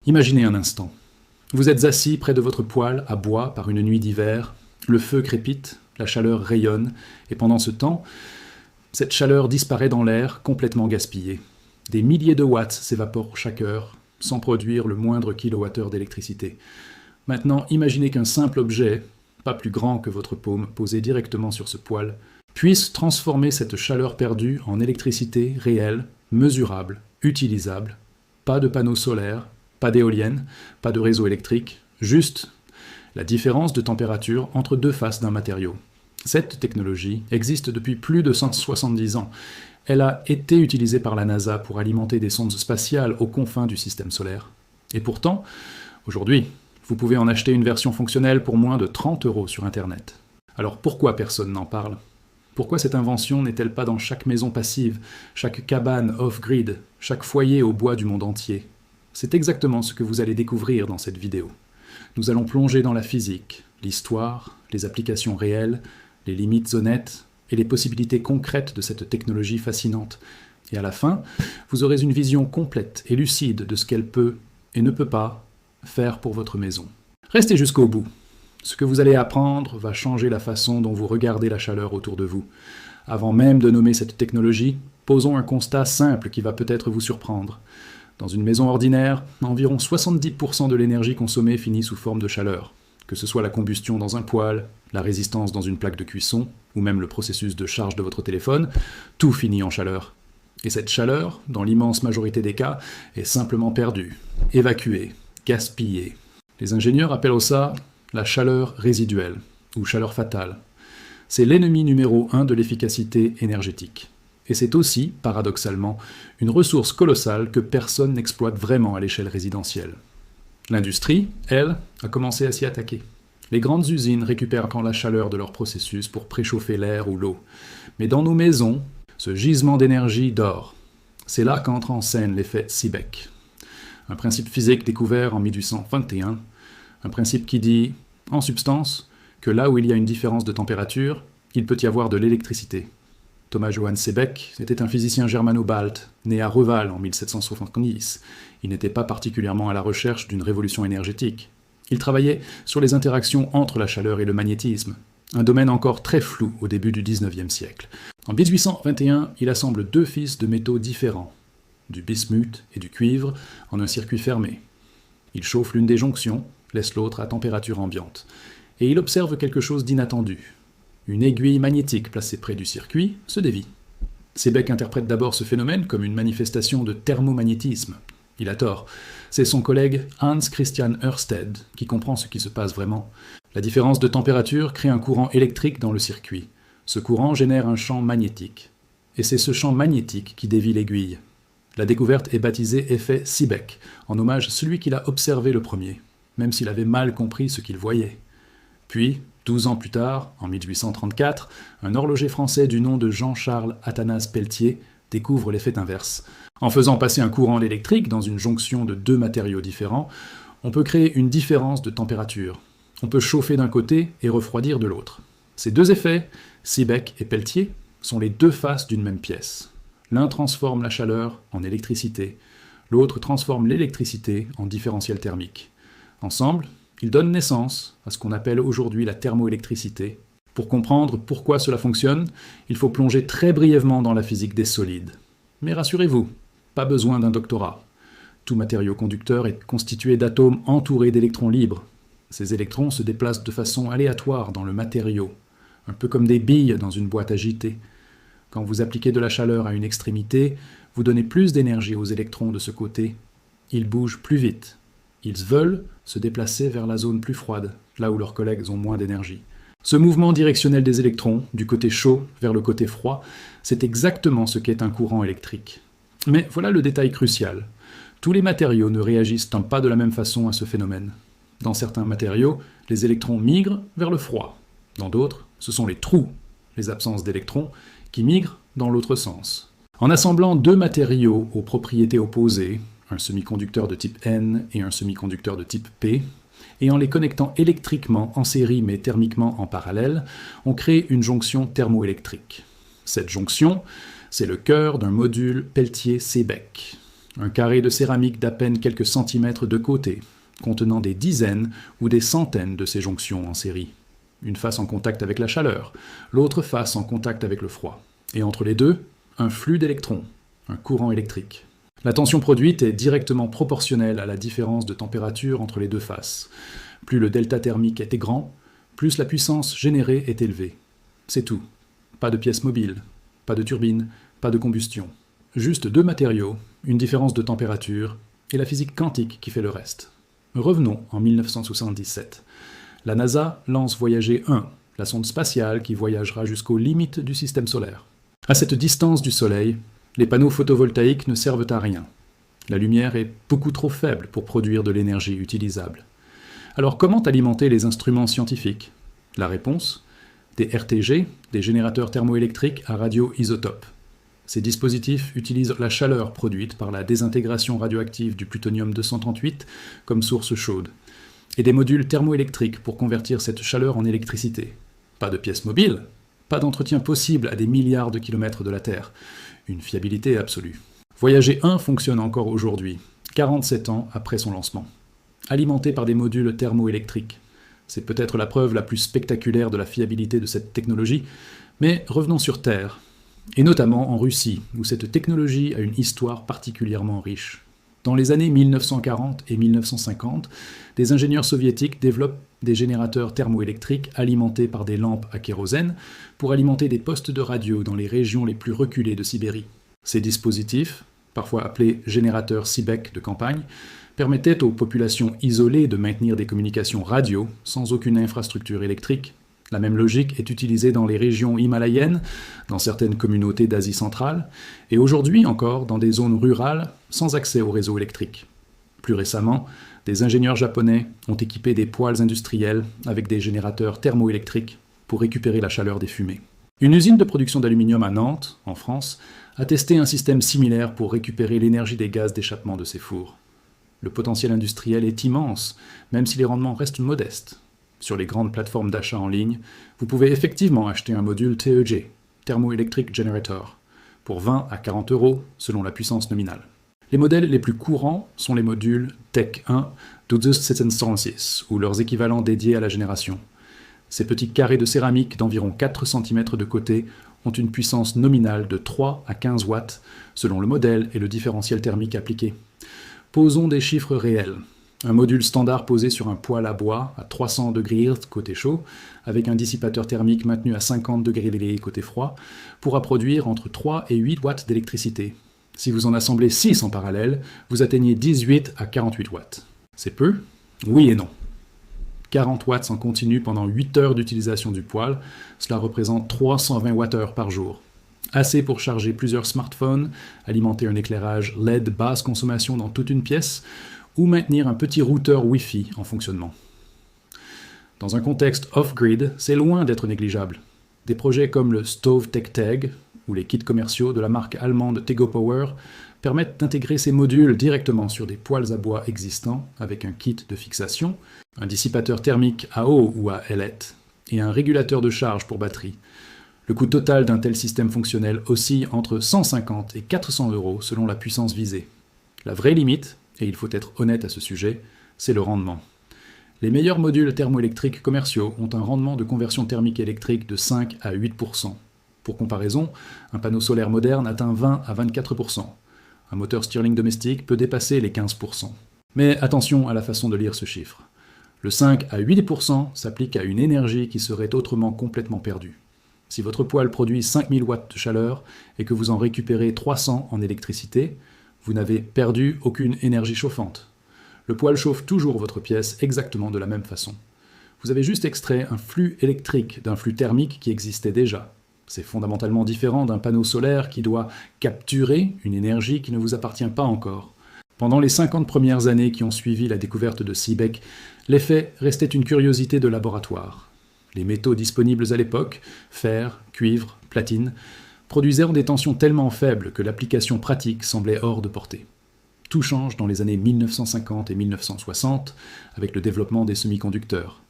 Imaginez un instant. Vous êtes assis près de votre poêle à bois par une nuit d'hiver, le feu crépite, la chaleur rayonne, et pendant ce temps, cette chaleur disparaît dans l'air, complètement gaspillée. Des milliers de watts s'évaporent chaque heure, sans produire le moindre kilowattheure d'électricité. Maintenant, imaginez qu'un simple objet, pas plus grand que votre paume, posé directement sur ce poêle, puisse transformer cette chaleur perdue en électricité réelle, mesurable, utilisable. Pas de panneaux solaires, pas d'éoliennes, pas de réseau électrique, juste la différence de température entre deux faces d'un matériau. Cette technologie existe depuis plus de 170 ans. Elle a été utilisée par la NASA pour alimenter des sondes spatiales aux confins du système solaire. Et pourtant, aujourd'hui, vous pouvez en acheter une version fonctionnelle pour moins de 30 € sur Internet. Alors pourquoi personne n'en parle ? Pourquoi cette invention n'est-elle pas dans chaque maison passive, chaque cabane off-grid, chaque foyer au bois du monde entier ? C'est exactement ce que vous allez découvrir dans cette vidéo. Nous allons plonger dans la physique, l'histoire, les applications réelles, les limites honnêtes et les possibilités concrètes de cette technologie fascinante. Et à la fin, vous aurez une vision complète et lucide de ce qu'elle peut et ne peut pas faire pour votre maison. Restez jusqu'au bout. Ce que vous allez apprendre va changer la façon dont vous regardez la chaleur autour de vous. Avant même de nommer cette technologie, posons un constat simple qui va peut-être vous surprendre. Dans une maison ordinaire, environ 70% de l'énergie consommée finit sous forme de chaleur. Que ce soit la combustion dans un poêle, la résistance dans une plaque de cuisson, ou même le processus de charge de votre téléphone, tout finit en chaleur. Et cette chaleur, dans l'immense majorité des cas, est simplement perdue, évacuée, gaspillée. Les ingénieurs appellent ça la chaleur résiduelle, ou chaleur fatale. C'est l'ennemi numéro 1 de l'efficacité énergétique. Et c'est aussi, paradoxalement, une ressource colossale que personne n'exploite vraiment à l'échelle résidentielle. L'industrie, elle, a commencé à s'y attaquer. Les grandes usines récupèrent encore la chaleur de leur processus pour préchauffer l'air ou l'eau. Mais dans nos maisons, ce gisement d'énergie dort. C'est là qu'entre en scène l'effet Seebeck. Un principe physique découvert en 1821, un principe qui dit, en substance, que là où il y a une différence de température, il peut y avoir de l'électricité. Thomas Johann Seebeck était un physicien germano-balte, né à Reval en 1770. Il n'était pas particulièrement à la recherche d'une révolution énergétique. Il travaillait sur les interactions entre la chaleur et le magnétisme, un domaine encore très flou au début du XIXe siècle. En 1821, il assemble deux fils de métaux différents, du bismuth et du cuivre, en un circuit fermé. Il chauffe l'une des jonctions, laisse l'autre à température ambiante. Et il observe quelque chose d'inattendu. Une aiguille magnétique placée près du circuit se dévie. Seebeck interprète d'abord ce phénomène comme une manifestation de thermomagnétisme. Il a tort. C'est son collègue Hans Christian Ørsted qui comprend ce qui se passe vraiment. La différence de température crée un courant électrique dans le circuit. Ce courant génère un champ magnétique. Et c'est ce champ magnétique qui dévie l'aiguille. La découverte est baptisée effet Seebeck, en hommage à celui qui l'a observé le premier, même s'il avait mal compris ce qu'il voyait. Puis, 12 ans plus tard, en 1834, un horloger français du nom de Jean-Charles Athanase Pelletier découvre l'effet inverse. En faisant passer un courant électrique dans une jonction de deux matériaux différents, on peut créer une différence de température. On peut chauffer d'un côté et refroidir de l'autre. Ces deux effets, Seebeck et Pelletier, sont les deux faces d'une même pièce. L'un transforme la chaleur en électricité, l'autre transforme l'électricité en différentiel thermique. Ensemble, ils donnent naissance à ce qu'on appelle aujourd'hui la thermoélectricité. Pour comprendre pourquoi cela fonctionne, il faut plonger très brièvement dans la physique des solides. Mais rassurez-vous, pas besoin d'un doctorat. Tout matériau conducteur est constitué d'atomes entourés d'électrons libres. Ces électrons se déplacent de façon aléatoire dans le matériau, un peu comme des billes dans une boîte agitée. Quand vous appliquez de la chaleur à une extrémité, vous donnez plus d'énergie aux électrons de ce côté. Ils bougent plus vite. Ils veulent se déplacer vers la zone plus froide, là où leurs collègues ont moins d'énergie. Ce mouvement directionnel des électrons, du côté chaud vers le côté froid, c'est exactement ce qu'est un courant électrique. Mais voilà le détail crucial. Tous les matériaux ne réagissent pas de la même façon à ce phénomène. Dans certains matériaux, les électrons migrent vers le froid. Dans d'autres, ce sont les trous, les absences d'électrons, qui migrent dans l'autre sens. En assemblant deux matériaux aux propriétés opposées, un semi-conducteur de type N et un semi-conducteur de type P, et en les connectant électriquement en série mais thermiquement en parallèle, on crée une jonction thermoélectrique. Cette jonction, c'est le cœur d'un module Pelletier-Seebeck. Un carré de céramique d'à peine quelques centimètres de côté, contenant des dizaines ou des centaines de ces jonctions en série. Une face en contact avec la chaleur, l'autre face en contact avec le froid. Et entre les deux, un flux d'électrons, un courant électrique. La tension produite est directement proportionnelle à la différence de température entre les deux faces. Plus le delta thermique était grand, plus la puissance générée est élevée. C'est tout. Pas de pièces mobiles, pas de turbine, pas de combustion. Juste deux matériaux, une différence de température et la physique quantique qui fait le reste. Revenons en 1977. La NASA lance Voyager 1, la sonde spatiale qui voyagera jusqu'aux limites du système solaire. À cette distance du Soleil, les panneaux photovoltaïques ne servent à rien. La lumière est beaucoup trop faible pour produire de l'énergie utilisable. Alors comment alimenter les instruments scientifiques? La réponse? Des RTG, des générateurs thermoélectriques à radioisotopes. Ces dispositifs utilisent la chaleur produite par la désintégration radioactive du plutonium-238 comme source chaude, et des modules thermoélectriques pour convertir cette chaleur en électricité. Pas de pièces mobiles, pas d'entretien possible à des milliards de kilomètres de la Terre. Une fiabilité absolue. Voyager 1 fonctionne encore aujourd'hui, 47 ans après son lancement. Alimenté par des modules thermoélectriques. C'est peut-être la preuve la plus spectaculaire de la fiabilité de cette technologie, mais revenons sur Terre, et notamment en Russie, où cette technologie a une histoire particulièrement riche. Dans les années 1940 et 1950, des ingénieurs soviétiques développent des générateurs thermoélectriques alimentés par des lampes à kérosène pour alimenter des postes de radio dans les régions les plus reculées de Sibérie. Ces dispositifs, parfois appelés générateurs Seebeck de campagne, permettaient aux populations isolées de maintenir des communications radio sans aucune infrastructure électrique. La même logique est utilisée dans les régions himalayennes, dans certaines communautés d'Asie centrale, et aujourd'hui encore dans des zones rurales sans accès au réseau électrique. Plus récemment, des ingénieurs japonais ont équipé des poêles industriels avec des générateurs thermoélectriques pour récupérer la chaleur des fumées. Une usine de production d'aluminium à Nantes, en France, a testé un système similaire pour récupérer l'énergie des gaz d'échappement de ses fours. Le potentiel industriel est immense, même si les rendements restent modestes. Sur les grandes plateformes d'achat en ligne, vous pouvez effectivement acheter un module TEG, Thermoelectric Generator, pour 20 à 40 € selon la puissance nominale. Les modèles les plus courants sont les modules Tech 1 1276 ou leurs équivalents dédiés à la génération. Ces petits carrés de céramique d'environ 4 cm de côté ont une puissance nominale de 3 à 15 watts selon le modèle et le différentiel thermique appliqué. Posons des chiffres réels. Un module standard posé sur un poêle à bois à 300 degrés côté chaud, avec un dissipateur thermique maintenu à 50 degrés côté froid, pourra produire entre 3 et 8 watts d'électricité. Si vous en assemblez 6 en parallèle, vous atteignez 18 à 48 watts. C'est peu? Oui et non. 40 watts en continu pendant 8 heures d'utilisation du poêle, cela représente 320 Wh par jour. Assez pour charger plusieurs smartphones, alimenter un éclairage LED basse consommation dans toute une pièce, ou maintenir un petit routeur Wi-Fi en fonctionnement. Dans un contexte off-grid, c'est loin d'être négligeable. Des projets comme le Stove Tech Tag ou les kits commerciaux de la marque allemande Tegopower permettent d'intégrer ces modules directement sur des poêles à bois existants avec un kit de fixation, un dissipateur thermique à eau ou à ailette et un régulateur de charge pour batterie. Le coût total d'un tel système fonctionnel oscille entre 150 et 400 € selon la puissance visée. La vraie limite, et il faut être honnête à ce sujet, c'est le rendement. Les meilleurs modules thermoélectriques commerciaux ont un rendement de conversion thermique électrique de 5 à 8%. Pour comparaison, un panneau solaire moderne atteint 20 à 24%. Un moteur Stirling domestique peut dépasser les 15%. Mais attention à la façon de lire ce chiffre. Le 5 à 8% s'applique à une énergie qui serait autrement complètement perdue. Si votre poêle produit 5000 watts de chaleur et que vous en récupérez 300 en électricité, vous n'avez perdu aucune énergie chauffante. Le poêle chauffe toujours votre pièce exactement de la même façon. Vous avez juste extrait un flux électrique d'un flux thermique qui existait déjà. C'est fondamentalement différent d'un panneau solaire qui doit capturer une énergie qui ne vous appartient pas encore. Pendant les 50 premières années qui ont suivi la découverte de Seebeck, l'effet restait une curiosité de laboratoire. Les métaux disponibles à l'époque, fer, cuivre, platine, produisèrent des tensions tellement faibles que l'application pratique semblait hors de portée. Tout change dans les années 1950 et 1960 avec le développement des semi-conducteurs.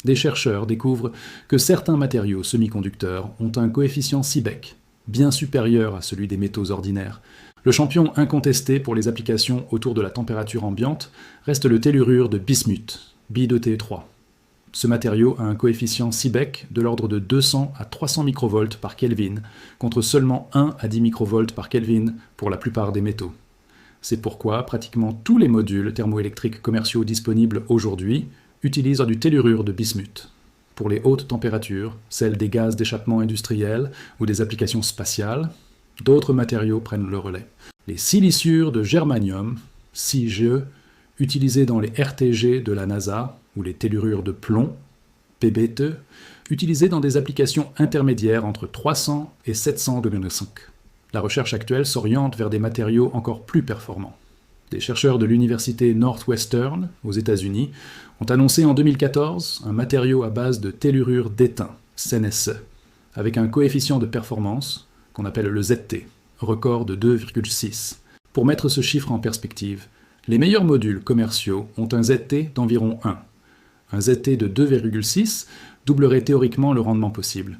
Des chercheurs découvrent que certains matériaux semi-conducteurs ont un coefficient Seebeck, bien supérieur à celui des métaux ordinaires, Le champion incontesté pour les applications autour de la température ambiante reste le tellurure de bismuth, Bi2T3. Ce matériau a un coefficient Seebeck de l'ordre de 200 à 300 microvolts par Kelvin, contre seulement 1 à 10 microvolts par Kelvin pour la plupart des métaux. C'est pourquoi pratiquement tous les modules thermoélectriques commerciaux disponibles aujourd'hui utilisent du tellurure de bismuth. Pour les hautes températures, celles des gaz d'échappement industriels ou des applications spatiales, d'autres matériaux prennent le relais. Les siliciures de germanium, SiGe, utilisés dans les RTG de la NASA, ou les tellurures de plomb, PBT, utilisés dans des applications intermédiaires entre 300 et 700 degrés. La recherche actuelle s'oriente vers des matériaux encore plus performants. Des chercheurs de l'université Northwestern, aux États-Unis, ont annoncé en 2014 un matériau à base de tellurure d'étain, CNSE, avec un coefficient de performance qu'on appelle le ZT, record de 2,6. Pour mettre ce chiffre en perspective, les meilleurs modules commerciaux ont un ZT d'environ 1. Un ZT de 2,6 doublerait théoriquement le rendement possible.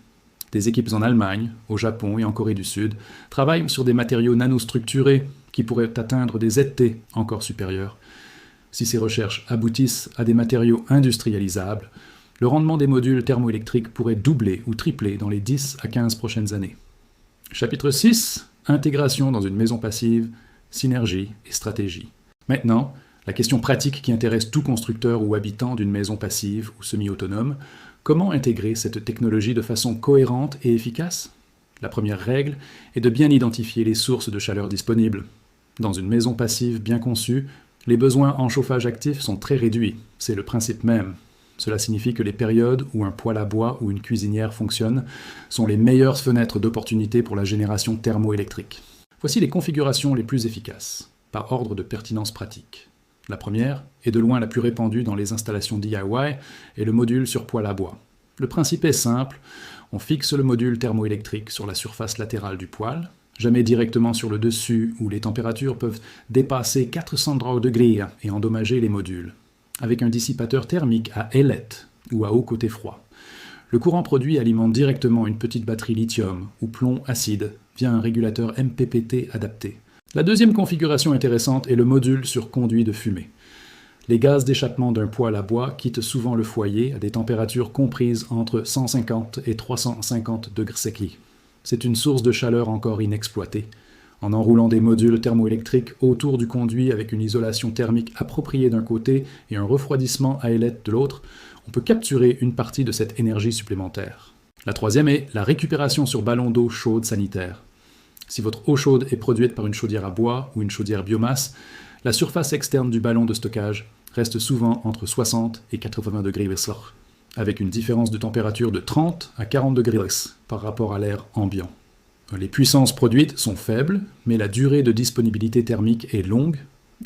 Des équipes en Allemagne, au Japon et en Corée du Sud travaillent sur des matériaux nanostructurés qui pourraient atteindre des ZT encore supérieurs. Si ces recherches aboutissent à des matériaux industrialisables, le rendement des modules thermoélectriques pourrait doubler ou tripler dans les 10 à 15 prochaines années. Chapitre 6. Intégration dans une maison passive, synergie et stratégie. Maintenant, la question pratique qui intéresse tout constructeur ou habitant d'une maison passive ou semi-autonome, comment intégrer cette technologie de façon cohérente et efficace? La première règle est de bien identifier les sources de chaleur disponibles. Dans une maison passive bien conçue, les besoins en chauffage actif sont très réduits, c'est le principe même. Cela signifie que les périodes où un poêle à bois ou une cuisinière fonctionnent sont les meilleures fenêtres d'opportunité pour la génération thermoélectrique. Voici les configurations les plus efficaces, par ordre de pertinence pratique. La première, et de loin la plus répandue dans les installations DIY, est le module sur poêle à bois. Le principe est simple, on fixe le module thermoélectrique sur la surface latérale du poêle, jamais directement sur le dessus où les températures peuvent dépasser 400 degrés et endommager les modules, avec un dissipateur thermique à ailette ou à haut côté froid. Le courant produit alimente directement une petite batterie lithium ou plomb acide via un régulateur MPPT adapté. La deuxième configuration intéressante est le module sur conduit de fumée. Les gaz d'échappement d'un poêle à bois quittent souvent le foyer à des températures comprises entre 150 et 350 degrés Celsius. C'est une source de chaleur encore inexploitée. En enroulant des modules thermoélectriques autour du conduit avec une isolation thermique appropriée d'un côté et un refroidissement à ailette de l'autre, on peut capturer une partie de cette énergie supplémentaire. La troisième est la récupération sur ballon d'eau chaude sanitaire. Si votre eau chaude est produite par une chaudière à bois ou une chaudière biomasse, la surface externe du ballon de stockage reste souvent entre 60 et 80 degrés Celsius, avec une différence de température de 30 à 40 degrés Celsius par rapport à l'air ambiant. Les puissances produites sont faibles, mais la durée de disponibilité thermique est longue.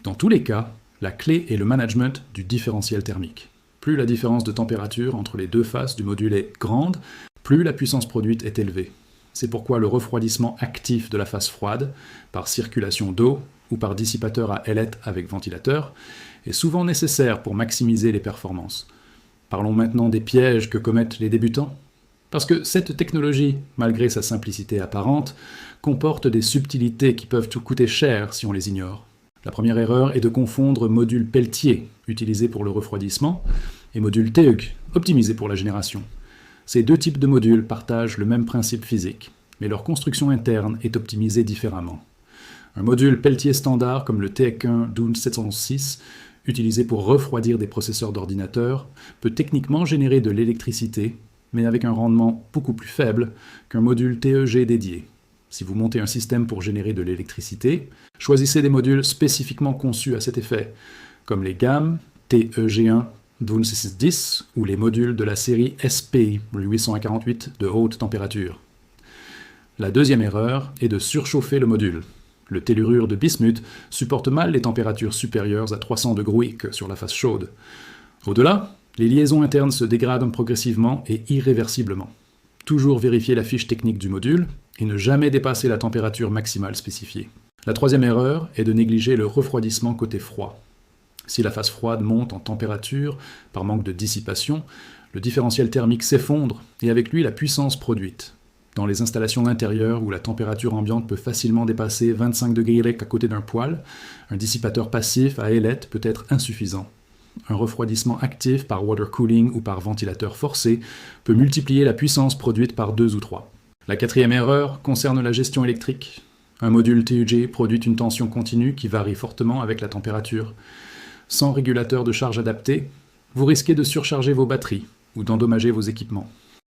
Dans tous les cas, la clé est le management du différentiel thermique. Plus la différence de température entre les deux faces du module est grande, plus la puissance produite est élevée. C'est pourquoi le refroidissement actif de la face froide, par circulation d'eau ou par dissipateur à ailette avec ventilateur, est souvent nécessaire pour maximiser les performances. Parlons maintenant des pièges que commettent les débutants. Parce que cette technologie, malgré sa simplicité apparente, comporte des subtilités qui peuvent tout coûter cher si on les ignore. La première erreur est de confondre module Peltier, utilisé pour le refroidissement, et module TEG, optimisé pour la génération. Ces deux types de modules partagent le même principe physique, mais leur construction interne est optimisée différemment. Un module Peltier standard comme le TEC1 DUN 706, utilisé pour refroidir des processeurs d'ordinateur, peut techniquement générer de l'électricité, mais avec un rendement beaucoup plus faible qu'un module TEG dédié. Si vous montez un système pour générer de l'électricité, choisissez des modules spécifiquement conçus à cet effet, comme les gammes TEG1 DUN 610 ou les modules de la série SPI 848 de haute température. La deuxième erreur est de surchauffer le module. Le tellurure de bismuth supporte mal les températures supérieures à 300 degrés sur la face chaude. Au-delà, les liaisons internes se dégradent progressivement et irréversiblement. Toujours vérifier la fiche technique du module et ne jamais dépasser la température maximale spécifiée. La troisième erreur est de négliger le refroidissement côté froid. Si la phase froide monte en température par manque de dissipation, le différentiel thermique s'effondre et avec lui la puissance produite. dans les installations intérieures où la température ambiante peut facilement dépasser 25 degrés à côté d'un poêle, un dissipateur passif à ailette peut être insuffisant. Un refroidissement actif par water cooling ou par ventilateur forcé peut multiplier la puissance produite par 2 ou 3. La quatrième erreur concerne la gestion électrique. Un module TUJ produit une tension continue qui varie fortement avec la température. Sans régulateur de charge adapté, vous risquez de surcharger vos batteries ou d'endommager vos équipements.